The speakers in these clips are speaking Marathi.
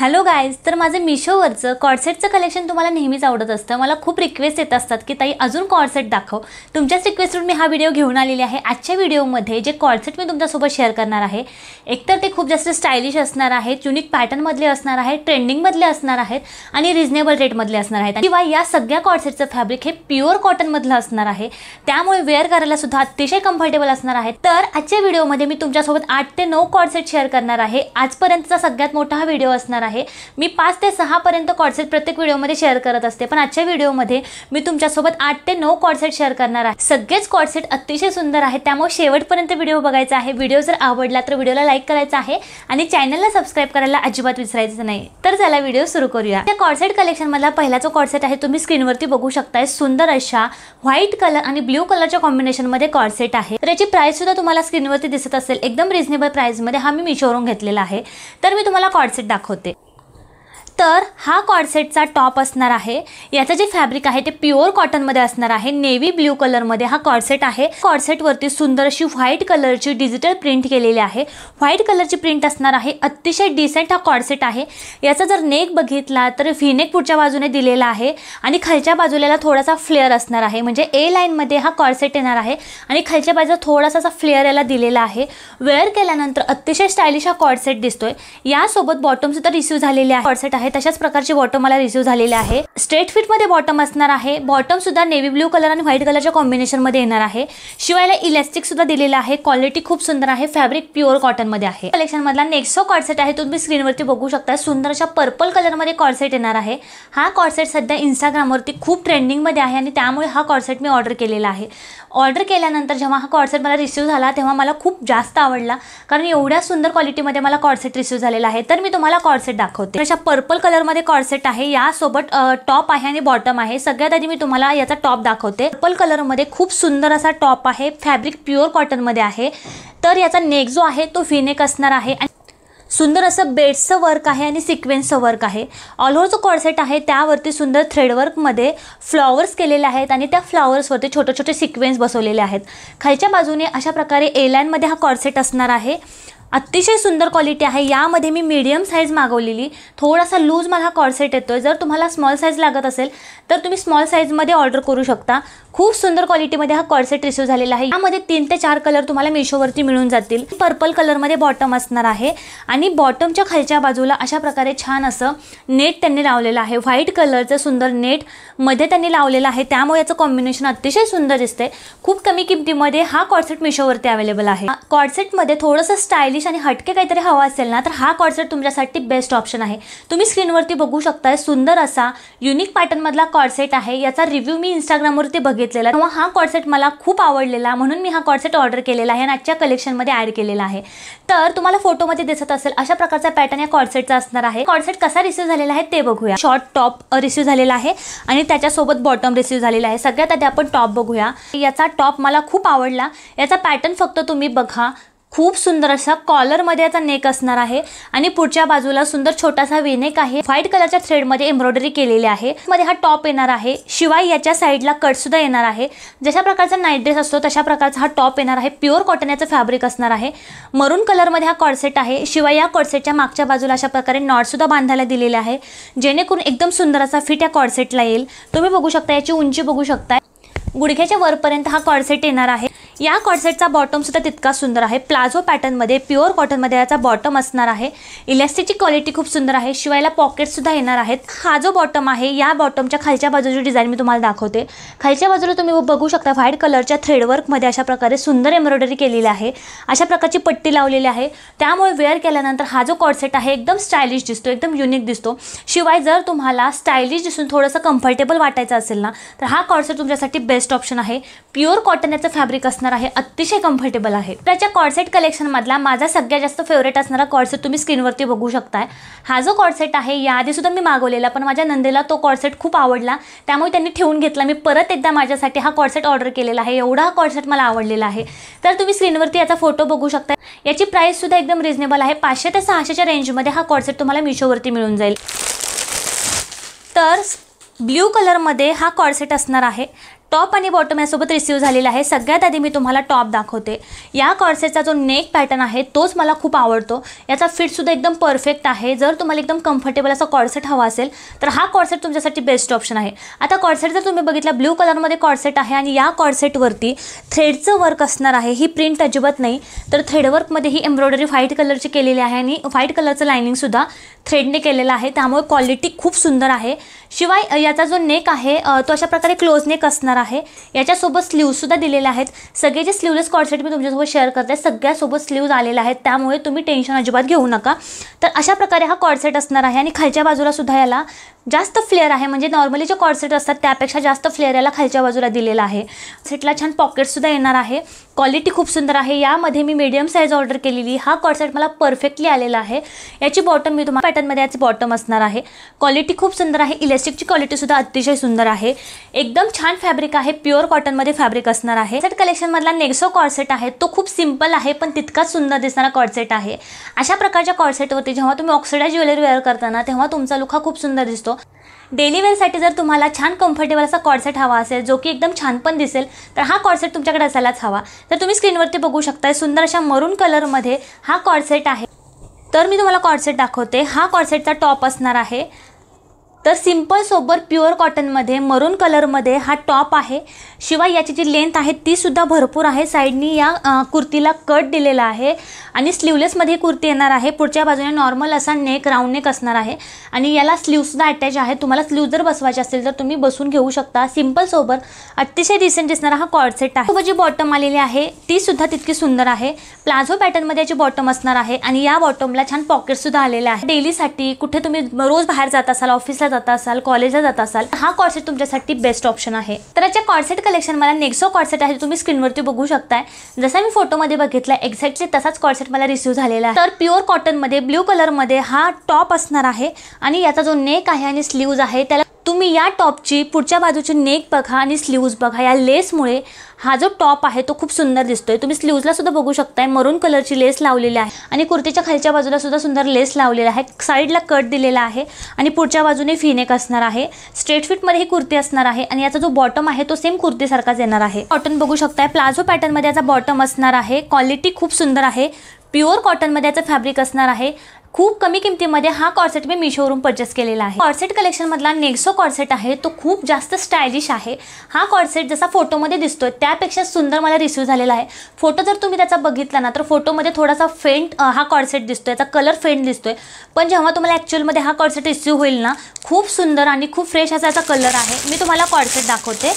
हॅलो गाइज, तर माझे मिशोवरचं कॉर्सेटचं कलेक्शन तुम्हाला नेहमीच आवडत असतं। मला खूप रिक्वेस्ट येत असतात की ताई अजून कॉर्सेट दाखव। तुमच्याच रिक्वेस्टवरून मी हा व्हिडिओ घेऊन आलेली आहे। आजच्या व्हिडिओमध्ये जे कॉर्सेट मी तुमच्यासोबत शेअर करणार आहे, एकतर ते खूप जास्त स्टाइलिश असणार आहेत, युनिक पॅटर्नमधले असणार आहेत, ट्रेंडिंगमधले असणार आहेत आणि रिजनेबल रेटमधले असणार आहेत। शिवाय या सगळ्या कॉर्सेटचं फॅब्रिक हे प्युअर कॉटनमधलं असणार आहे, त्यामुळे वेअर करायला सुद्धा अतिशय कम्फर्टेबल असणार आहे। तर आजच्या व्हिडिओमध्ये मी तुमच्यासोबत 8 ते 9 कॉर्सेट शेअर करणार आहे। आजपर्यंतचा सगळ्यात मोठा हा व्हिडिओ असणार आहे। मी 5 ते 6 पर्यंत कॉर्सेट प्रत्येक व्हिडिओमध्ये शेअर करत असते, पण आजच्या व्हिडिओमध्ये मी तुमच्यासोबत 8 ते 9 कॉर्सेट शेअर करणार आहे। सगळेच कॉर्सेट अतिशय सुंदर आहेत, त्यामुळे शेवटपर्यंत व्हिडिओ बघायचा आहे। व्हिडिओ जर आवडला तर व्हिडिओला लाईक करायचा आहे आणि चॅनलला सबस्क्राइब करायला अजिबात विसरायचं नाही। तर चला व्हिडिओ सुरू करूया। त्या कॉर्सेट कलेक्शन मधला पहिला जो कॉर्सेट आहे तुम्ही स्क्रीनवरती बघू शकताय। सुंदर अशा व्हाईट कलर आणि ब्लू कलरच्या कॉम्बिनेशन मध्ये कॉर्सेट आहे। तर याची प्राइस सुद्धा तुम्हाला स्क्रीनवरती दिसत असेल, एकदम रिजनेबल प्राइस मध्ये हा मी मिशोवरून घेतलेला आहे। तर मी तुम्हाला कॉर्सेट दाखवते। तर हा कॉर्सेटचा टॉप असणार आहे। याचं जे फॅब्रिक आहे ते प्युअर कॉटन मध्ये असणार आहे। नेव्ही ब्लू कलर मध्ये हा कॉर्सेट आहे। कॉर्सेट वरती सुंदर अशी व्हाईट कलरची डिजिटल प्रिंट केलेली आहे। व्हाईट कलरची प्रिंट असणार आहे। अतिशय डिसेंट हा कॉर्सेट आहे। याचा जर नेक बघितला तर व्ही नेक पुढच्या बाजूने दिलेला आहे आणि खालच्या बाजूला थोडासा फ्लेअर असणार आहे, म्हणजे ए लाइन मध्ये हा कॉर्सेट येणार आहे आणि खालच्या बाजूला थोडासा फ्लेअर याला दिलेला आहे। वेअर केल्यानंतर अतिशय स्टाइलिश हा कॉर्सेट दिसतोय। यासोबत बॉटम सुद्धा रिसीव झालेले आहे। कॉर्सेट आहे तशाच प्रकारची बॉटम मला रिसीव झालेली आहे। स्ट्रेट फिट मध्ये बॉटम असणार आहे। बॉटम सुद्धा नेव्ही ब्लू कलर आणि व्हाईट कलरच्या कॉम्बिनेशन मध्ये येणार आहे। शिवायला इलास्टिक सुद्धा दिलेला आहे। क्वालिटी खूप सुंदर आहे। फॅब्रिक प्युअर कॉटन मध्ये आहे। कलेक्शन मधला नेक्स्ट कॉर्सेट आहे, तुम्ही स्क्रीनवरती बघू शकता। सुंदर अशा पर्पल कलर मध्ये कॉर्सेट येणार आहे। हा कॉर्सेट सध्या इंस्टाग्राम वरती खूप ट्रेंडिंग मध्ये आहे आणि त्यामुळे हा कॉर्सेट मी ऑर्डर केलेला आहे। ऑर्डर केल्यानंतर जेव्हा हा कॉर्सेट मला रिसीव झाला तेव्हा मला खूप जास्त आवडला, कारण एवढ्या सुंदर क्वालिटी मध्ये मला कॉर्सेट रिसीव झालेला आहे। तर मी तुम्हाला कॉर्सेट दाखवते। अशा पर्पल कलर मध्ये कॉर्सेट आहे। यासोबत टॉप आहे आणि बॉटम आहे। सगळ्यात आधी मी तुम्हाला याचा टॉप दाखवते। पर्पल कलर मध्ये खूप सुंदर असा टॉप आहे। फॅब्रिक प्युअर कॉटन मध्ये आहे। तर याचा नेक जो आहे तो व्ही नेक असणार आहे। सुंदर असं बेड्सचं वर्क आहे आणि सिक्वेन्सचं वर्क आहे। ऑल ओव्हर जो कॉर्सेट आहे त्यावरती सुंदर थ्रेड वर्क मध्ये फ्लॉवर्स केलेले आहेत आणि त्या फ्लॉवर्सवरती छोटे छोटे सिक्वेन्स बसवलेले आहेत। खालच्या बाजूने अशा प्रकारे ए लाइन मध्ये हा कॉर्सेट असणार आहे। अतिशय सुंदर क्वालिटी आहे। यामध्ये मी मीडियम साइज मागवलेली, थोडासा लूज मला हा कॉर्सेट येतोय। जर तुम्हाला स्मॉल साइज लागत असेल तर तुम्ही स्मॉल साइज मध्ये ऑर्डर करू शकता। खूप सुंदर क्वालिटी मध्ये हा कॉर्सेट रिसीव झालेला आहे। यामध्ये 3 ते 4 कलर तुम्हाला मिशोवरती मिळून जातील। पर्पल कलर मध्ये बॉटम असणार आहे आणि बॉटमच्या खालच्या बाजूला अशा प्रकारे छान असं नेट त्यांनी लावलेलं आहे। व्हाईट कलरचं सुंदर नेट मध्ये त्यांनी लावलेलं आहे, त्यामुळे याचं कॉम्बिनेशन अतिशय सुंदर दिसते। खूप कमी किमतीमध्ये हा कॉर्सेट मिशोवरती अवेलेबल आहे। कॉर्सेट मध्ये थोडंसं स्टाइलिश आणि हटके काहीतरी हवा असेल ना, तर हा कॉर्सेट तुमच्यासाठी बेस्ट ऑप्शन आहे। तुम्ही स्क्रीनवरती बघू शकता सुंदर असा युनिक पॅटर्न मधला कॉर्सेट आहे। याचा रिव्ह्यू मी इंस्टाग्रामवरती बघितलेला, तेव्हा हा कॉर्सेट मला खूप आवडलेला, म्हणून मी हा कॉर्सेट ऑर्डर केलेला आहे आणि आजच्या कलेक्शन मध्ये ऍड केलेला आहे। तर तुम्हाला फोटोमध्ये दिसत असेल अशा प्रकारचा पॅटर्न या कॉर्सेटचा असणार आहे। कॉर्सेट कसा रिसीव झालेला आहे ते बघूया। शॉर्ट टॉप रिसीव झालेला आहे आणि त्याच्यासोबत बॉटम रिसीव झालेला आहे। सगळ्यात आधी आपण टॉप बघूया। याचा टॉप मला खूप आवडला। याचा पॅटर्न फक्त तुम्ही बघा, खूप सुंदर असा कॉलर मध्ये याचा नेक असणार आहे आणि पुढच्या बाजूला सुंदर छोटासा व्ही नेक आहे। व्हाईट कलरच्या थ्रेड मध्ये एम्ब्रॉयडरी केलेली आहे। मध्ये हा टॉप येणार आहे। शिवाय याच्या साइडला कट सुद्धा येणार आहे। जशा प्रकारचा नाईट ड्रेस असतो तशा प्रकारचा हा टॉप येणार आहे। प्युअर कॉटन याचं फॅब्रिक असणार आहे। मरून कलर मध्ये हा कॉर्सेट आहे। शिवाय या कॉर्सेटच्या मागच्या बाजूला अशा प्रकारे नॉट सुद्धा बांधायला दिलेले आहे, जेणेकरून एकदम सुंदर असा फिट या कॉर्सेटला येईल। तुम्ही बघू शकता, याची उंची बघू शकता, गुडघ्याच्या वरपर्यंत हा कॉर्सेट येणार आहे। या कॉर्सेटचा बॉटम सुद्धा तितका सुंदर आहे। प्लाझो पॅटर्न मध्ये प्युअर कॉटन मध्ये याचा बॉटम असणार आहे। इलास्टिकची क्वालिटी खूप सुंदर आहे। शिवायला पॉकेट सुद्धा येणार आहेत। हा जो बॉटम आहे, या बॉटमच्या खालच्या बाजूची डिझाइन मी तुम्हाला दाखवते। खालच्या बाजूला तुम्ही बघू शकता व्हाईट कलरच्या थ्रेड वर्क मध्ये अशा प्रकारे सुंदर एम्ब्रॉयडरी केलेली आहे। अशा प्रकारची पट्टी लावलेली आहे, त्यामुळे वेअर केल्यानंतर हा जो कॉर्सेट आहे एकदम स्टाइलिश दिसतो, एकदम युनिक दिसतो। शिवाय जर तुम्हाला स्टाइलिश दिसून थोडंसं कम्फर्टेबल वाटायचं असेल ना, तर हा कॉर्सेट तुमच्यासाठी बेस्ट ऑप्शन आहे। प्युअर कॉटन याचं फॅब्रिक असणार आहे। अतिशय कम्फर्टेबल आहे। त्याच्या कॉर्सेट कलेक्शन मधला माझा सगळ्यात जास्त फेवरेट असणारा कॉर्सेट तुम्ही स्क्रीनवरती बघू शकताय। हा जो कॉर्सेट आहे याआधी सुद्धा मी मागवलेला, पण माझ्या नंदेला तो कॉर्सेट खूप आवडला, त्यामुळे त्यांनी ठेवून घेतला। मी परत एकदा माझ्यासाठी हा कॉर्सेट ऑर्डर केलेला आहे। एवढा हा कॉर्सेट मला आवडलेला आहे। तर तुम्ही स्क्रीनवरती याचा फोटो बघू शकता। याची प्राइस सुद्धा एकदम रिजनेबल आहे। 500 ते 600च्या रेंजमध्ये हा कॉर्सेट तुम्हाला मिशोवरती मिळून जाईल। तर ब्ल्यू कलर मध्ये हा कॉर्सेट असणार आहे। टॉप आणि बॉटम यासोबत रिसीव झालेला आहे। सगळ्यात आधी मी तुम्हाला टॉप दाखवते। या कॉर्सेटचा जो नेक पॅटर्न आहे तोच मला खूप आवडतो। याचा फिटसुद्धा एकदम परफेक्ट आहे। जर तुम्हाला एकदम कम्फर्टेबल असा कॉर्सेट हवा असेल तर हा कॉर्सेट तुमच्यासाठी बेस्ट ऑप्शन आहे। आता कॉर्सेट जर तुम्ही बघितला ब्लू कलरमध्ये कॉर्सेट आहे आणि या कॉर्सेटवरती थ्रेडचं वर्क असणार आहे। ही प्रिंट अजिबात नाही, तर थ्रेडवर्कमध्ये ही एम्ब्रॉयडरी व्हाईट कलरची केलेली आहे आणि व्हाईट कलरचं लायनिंगसुद्धा थ्रेडने केलेलं आहे, त्यामुळे क्वालिटी खूप सुंदर आहे। शिवाय याचा जो नेक आहे तो अशा प्रकारे क्लोज नेक असणार आहे। याच्यासोबत स्लीव्हसुद्धा दिलेले आहेत। सगळे जे स्लीवलेस कॉर्सेट मी तुमच्यासोबत शेअर करते सगळ्यासोबत स्लीव्ज आलेले आहेत, त्यामुळे तुम्ही टेन्शन अजिबात घेऊ नका। तर अशा प्रकारे हा कॉर्सेट असणार आहे आणि खालच्या बाजूला सुद्धा याला जास्त फ्लेअर आहे, म्हणजे नॉर्मली जे कॉर्सेट असतात त्यापेक्षा जास्त फ्लेअर याला खालच्या बाजूला दिलेला आहे। सेटला छान पॉकेटसुद्धा येणार आहे। क्वालिटी खूप सुंदर आहे। यामध्ये मी मीडियम साईज ऑर्डर केलेली। हा कॉर्सेट मला परफेक्टली आलेला आहे। याची बॉटम मी तुम्हाला पॅटर्नमध्ये याची बॉटम असणार आहे। क्वालिटी खूप सुंदर आहे। इलास्टिकची क्वालिटीसुद्धा अतिशय सुंदर आहे। एकदम छान फॅब्रिक आहे। प्युअर कॉटनमध्ये फॅब्रिक असणार आहे। सेट कलेक्शनमधला नेक्सो कॉर्सेट आहे तो खूप सिंपल आहे पण तितकाच सुंदर दिसणारा कॉर्सेट आहे। अशा प्रकारच्या कॉर्सेटवरती जेव्हा तुम्ही ऑक्सिडाइज ज्वेलरी वेअर करताना तेव्हा तुमचा लुक हा खूप सुंदर दिसतो। डेली वेअरसाठी जर तुम्हाला छान कम्फर्टेबल असा कॉर्सेट हवा असेल जो की एकदम छान पण दिसेल तर हा कॉर्सेट तुमच्याकडे असायलाच हवा। तर तुम्ही स्क्रीनवरती बघू शकता सुंदर अशा मरून कलरमध्ये हा कॉर्सेट आहे। तर मी तुम्हाला कॉर्सेट दाखवते। हा कॉर्सेटचा टॉप असणार आहे। तर सिंपल सोबर प्युअर कॉटनमध्ये मरून कलरमध्ये हा टॉप आहे। शिवाय याची जी लेंथ आहे ती सुद्धा भरपूर आहे। साईडनी या कुर्तीला कट दिलेला आहे आणि स्लीवलेसमध्ये कुर्ती येणार आहे। पुढच्या बाजूने नॉर्मल असा नेक राऊंड नेक असणार आहे आणि याला स्लीवसुद्धा अटॅच आहे। तुम्हाला स्लीव जर बसवायचे असेल तर तुम्ही बसून घेऊ शकता। सिंपल सोबर अतिशय डिसेंट दिसणारा हा कॉर्सेट आहे। सोबत जी बॉटम आलेली आहे ती सुद्धा तितकी सुंदर आहे। प्लाझो पॅटर्नमध्ये याची बॉटम असणार आहे आणि या बॉटमला छान पॉकेटसुद्धा आलेले आहे। डेलीसाठी कुठे तुम्ही रोज बाहेर जात असाल, ऑफिसला जात असाल, कॉलेजला जात असाल, हा कॉर्सेट तुमच्यासाठी बेस्ट ऑप्शन आहे। तर याच्या कॉर्सेट कलेक्शन मला नेक्सो कॉर्सेट आहे तुम्ही स्क्रीनवरती बघू शकताय। जसा मी फोटोमध्ये बघितला एक्झॅक्टली तसाच कॉर्सेट मला रिसीव झालेला आहे। तर प्युअर कॉटनमध्ये ब्ल्यू कलरमध्ये हा टॉप असणार आहे आणि याचा जो नेक आहे आणि स्लीव्ज आहे त्याला तुम्ही या टॉपची पुढच्या बाजूची नेक बघा आणि स्लीव्ज बघा। या लेसमुळे हा जो टॉप आहे तो खूप सुंदर दिसतोय। तुम्ही स्लीव्जला सुद्धा बघू शकताय मरून कलरची लेस लावलेली आहे आणि कुर्तीच्या खालच्या बाजूला सुद्धा सुंदर लेस लावलेला आहे। साईडला कट दिलेला आहे आणि पुढच्या बाजूने फिनेक असणार आहे। स्ट्रेट फिटमध्ये ही कुर्ती असणार आहे आणि याचा जो बॉटम आहे तो सेम कुर्तीसारखाच येणार आहे। कॉटन बघू शकताय प्लाझो पॅटर्नमध्ये याचा बॉटम असणार आहे। क्वालिटी खूप सुंदर आहे। प्युअर कॉटनमध्ये याचं फॅब्रिक असणार आहे। खूप कमी किमतीमध्ये हा कॉर्सेट मी मिशोवरून परचेस केलेला आहे। कॉर्सेट कलेक्शनमधला नेक्सो कॉर्सेट आहे तो खूप जास्त स्टायलिश आहे। हा कॉर्सेट जसा फोटोमध्ये दिसतोय त्यापेक्षा सुंदर मला रिसीव झालेला आहे। फोटो जर तुम्ही त्याचा बघितला ना तर फोटोमध्ये थोडासा फेंट हा कॉर्सेट दिसतोय, याचा कलर फेंट दिसतोय, पण जेव्हा तुम्हाला ॲक्च्युअलमध्ये हा कॉर्सेट रिसीव होईल ना खूप सुंदर आणि खूप फ्रेश असा याचा कलर आहे। मी तुम्हाला कॉर्सेट दाखवते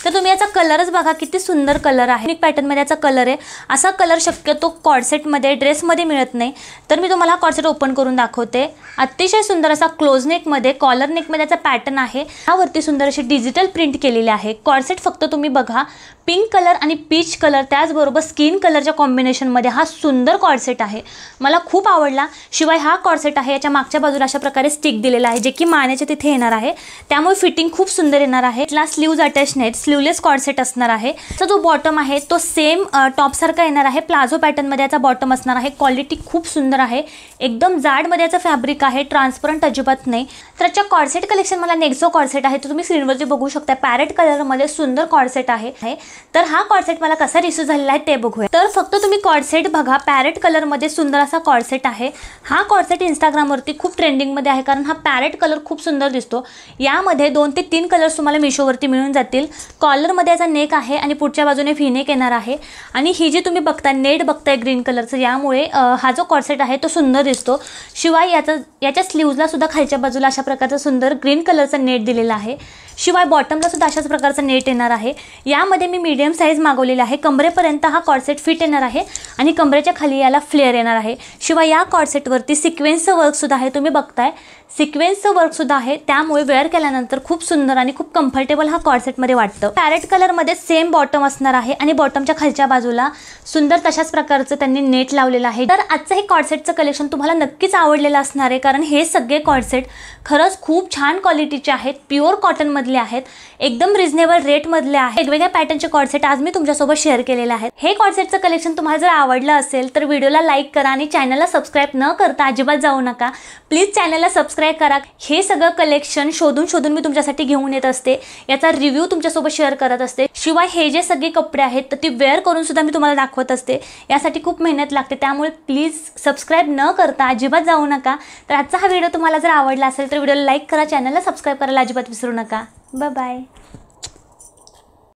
तर तुम्ही याचा कलरच बघा किती सुंदर कलर आहे। नेक पॅटर्नमध्ये याचा कलर आहे। असा कलर शक्यतो कॉर्सेटमध्ये ड्रेसमध्ये मिळत नाही। तर मी तुम्हाला कॉर्सेट ओपन करून दाखवते। अतिशय सुंदर असा क्लोज नेकमध्ये कॉलर नेकमध्ये याचा पॅटर्न आहे। यावरती सुंदर अशी डिजिटल प्रिंट केलेली आहे। कॉर्सेट फक्त तुम्ही बघा पिंक कलर आणि पीच कलर त्याचबरोबर स्किन कलरच्या कॉम्बिनेशनमध्ये हा सुंदर कॉर्सेट आहे। मला खूप आवडला। शिवाय हा कॉर्सेट आहे याच्या मागच्या बाजूला अशा प्रकारे स्टिक दिलेला आहे जे की मानेच्या तिथे येणार आहे, त्यामुळे फिटिंग खूप सुंदर येणार आहे। याला स्लीव्ज अटॅच नाहीत, स्लीवलेस कॉर्सेट असणार आहे। याचा जो बॉटम आहे तो सेम टॉपसारखा येणार आहे। प्लाझो पॅटर्नमध्ये याचा बॉटम असणार आहे। क्वालिटी खूप सुंदर आहे। एकदम जाडमध्ये याचं फॅब्रिक आहे, ट्रान्सपरंट अजिबात नाही। तर याच्या कॉर्सेट कलेक्शन मला नेक्सो कॉर्सेट आहे तो तुम्ही स्क्रीनवरती बघू शकता। पॅरेट कलरमध्ये सुंदर कॉर्सेट आहे। तर हा कॉर्सेट मला कसा रिसीव झालेला आहे ते बघूया। तर फक्त तुम्ही कॉर्सेट बघा, पॅरेट कलरमध्ये सुंदर असा कॉर्सेट आहे। हा कॉर्सेट इंस्टाग्रामवरती खूप ट्रेंडिंगमध्ये आहे कारण हा पॅरेट कलर खूप सुंदर दिसतो। यामध्ये 2 ते 3 कलर्स तुम्हाला मिशोवरती मिळून जातील। कॉलरमध्ये याचा नेक आहे आणि पुढच्या बाजूने फिनेक येणार आहे आणि ही जी तुम्ही बघताय नेट बघताय ग्रीन कलरचं, यामुळे हा जो कॉर्सेट आहे तो सुंदर दिसतो। शिवाय याच्या स्लीव्जला सुद्धा खालच्या बाजूला अशा प्रकारचा सुंदर ग्रीन कलरचा नेट दिलेला आहे। शिवाय बॉटमला सुद्धा अशाच प्रकारचा नेट येणार आहे। यामध्ये मी मीडियम साईज मागवलेला आहे। कमरेपर्यंत हा कॉर्सेट फिट येणार आहे आणि कमरेच्या खाली याला फ्लेअर येणार आहे। शिवाय या कॉर्सेटवरती सिक्वेन्सचं वर्कसुद्धा आहे, तुम्ही बघताय सिक्वेन्सचं वर्कसुद्धा आहे, त्यामुळे वेअर केल्यानंतर खूप सुंदर आणि खूप कम्फर्टेबल हा कॉर्सेटमध्ये वाटतं। पॅरेट कलरमध्ये सेम बॉटम असणार आहे आणि बॉटमच्या खालच्या बाजूला सुंदर तशाच प्रकारचं त्यांनी नेट लावलेलं आहे। तर आजचं हे कॉर्सेटचं कलेक्शन तुम्हाला नक्कीच आवडलेलं असणार आहे कारण हे सगळे कॉर्सेट खरंच खूप छान क्वालिटीचे आहेत। प्युअर कॉटनमध्ये मधले आहेत, एकदम रिजनेबल रेट मधले आहेत. वेगवेगळ्या पॅटर्नचे कॉर्ड सेट आज मी तुमच्यासोबत शेअर केलेले आहेत. हे कॉर्ड सेटचं कलेक्शन तुम्हाला जर आवडलं असेल तर व्हिडिओला लाईक करा आणि चॅनलला सबस्क्राईब न करता अजिबात जाऊ नका. प्लीज चॅनलला सबस्क्राईब करा. हे सगळं कलेक्शन शोधून मी तुमच्यासाठी घेऊन येत असते, याचा रिव्ह्यू तुमच्यासोबत शेअर करत असते. शिवाय हे जे सगळे कपडे आहेत तर ती वेअर करून सुद्धा मी तुम्हाला दाखवत असते. यासाठी खूप मेहनत लागते, त्यामुळे प्लीज सबस्क्राईब न करता अजिबात जाऊ नका. तर आजचा हा व्हिडिओ तुम्हाला जर आवडला असेल तर व्हिडिओला लाईक करा, चॅनलला सबस्क्राईब करायला अजिबात विसरू नका. Bye bye.